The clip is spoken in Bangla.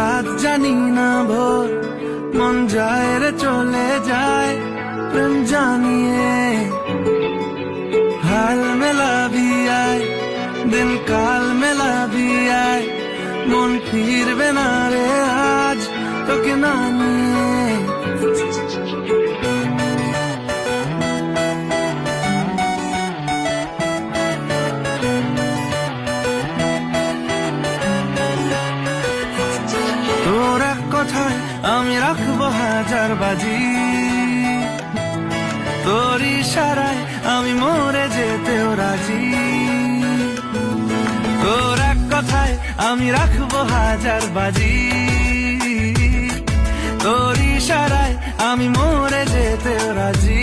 রাত জানি না ভোর, মন যায় রে চলে যায় প্রেম জানিয়ে। हाल मेला भी आए दिन काल मेला भी आए, मन फिरबे ना रे आज তোকে না নিয়ে। তোর এক কথায় আমি রাখবো হাজার বাজি, তোর ইশারায় আমি মরে যেতেও রাজি। তোর এক কথায় আমি রাখবো হাজার বাজি, তোর ইশারায় আমি মরে যেতেও রাজি।